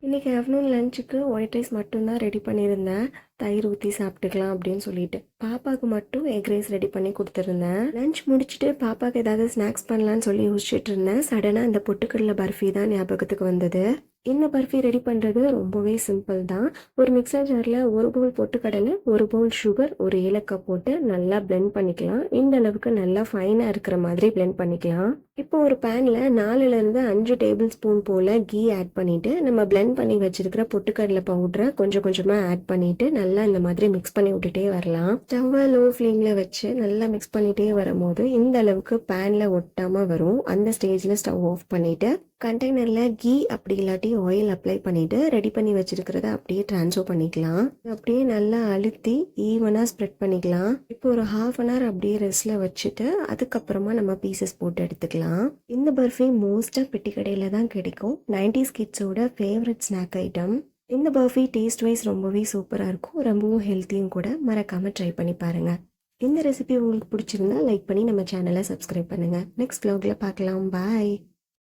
இன்றைக்கி ஆஃப்டர்நூன் லஞ்சுக்கு white rice மட்டும்தான் ரெடி பண்ணியிருந்தேன். தயிர் ஊற்றி சாப்பிட்டுக்கலாம் அப்படின்னு சொல்லிட்டு பாப்பாவுக்கு மட்டும் எக் ரைஸ் ரெடி பண்ணி கொடுத்துருந்தேன். லஞ்ச் முடிச்சுட்டு பாப்பாவுக்கு ஏதாவது ஸ்நாக்ஸ் பண்ணலான்னு சொல்லி யோசிச்சுட்டு இருந்தேன். சடனாக இந்த பொட்டுக்கடலை பர்ஃபி தான் ஞாபகத்துக்கு வந்தது. இந்த பர்ஃபி ரெடி பண்ணுறது ரொம்பவே சிம்பிள் தான். ஒரு மிக்சர் ஜாரில் ஒரு பவுல் பொட்டுக்கடலை, ஒரு பவுல் சுகர், ஒரு ஏலக்காய் போட்டு நல்லா பிளெண்ட் பண்ணிக்கலாம். இந்த அளவுக்கு நல்லா ஃபைனாக இருக்கிற மாதிரி பிளெண்ட் பண்ணிக்கலாம். இப்போ ஒரு பேனில் 4லேருந்து 5 டேபிள் ஸ்பூன் போல் கீ ஆட் பண்ணிவிட்டு நம்ம பிளெண்ட் பண்ணி வச்சுருக்கிற பொட்டுக்கடலை பவுடரை கொஞ்சம் கொஞ்சமாக ஆட் பண்ணிவிட்டு நல்லா இந்த மாதிரி மிக்ஸ் பண்ணி விட்டுட்டே வரலாம். ஸ்டவ்வை லோ ஃப்ளேமில் வச்சு நல்லா மிக்ஸ் பண்ணிகிட்டே வரும்போது இந்த அளவுக்கு பேனில் ஒட்டாமல் வரும். அந்த ஸ்டேஜில் ஸ்டவ் ஆஃப் பண்ணிவிட்டு கண்டெய்னரில் கீ அப்படி இல்லாட்டி ஆயில் அப்ளை பண்ணிவிட்டு ரெடி பண்ணி வச்சுருக்கிறத அப்படியே ட்ரான்ஸ்ஃபர் பண்ணிக்கலாம். அப்படியே நல்லா அழுத்தி ஈவனாக ஸ்ப்ரெட் பண்ணிக்கலாம். இப்போ ஒரு ½ அப்படியே ரெஸ்ட்டில் வச்சுட்டு அதுக்கப்புறமா நம்ம பீசஸ் போட்டு எடுத்துக்கலாம். இந்த பர்ஃபி மோஸ்ட்டாக பெட்டி கடையில் தான் கிடைக்கும். 90s கிட்ஸோட favourite snack item. இந்த பர்ஃபி டேஸ்ட் வைஸ் ரொம்பவே சூப்பராக இருக்கும். ரொம்பவும் ஹெல்த்தியும் கூட. மறக்காமல் ட்ரை பண்ணி பாருங்கள். இந்த ரெசிபி உங்களுக்கு பிடிச்சிருந்தா லைக் பண்ணி நம்ம சேனலை சப்ஸ்கிரைப் பண்ணுங்கள். நெக்ஸ்ட் vlogல பார்க்கலாம். பாய்.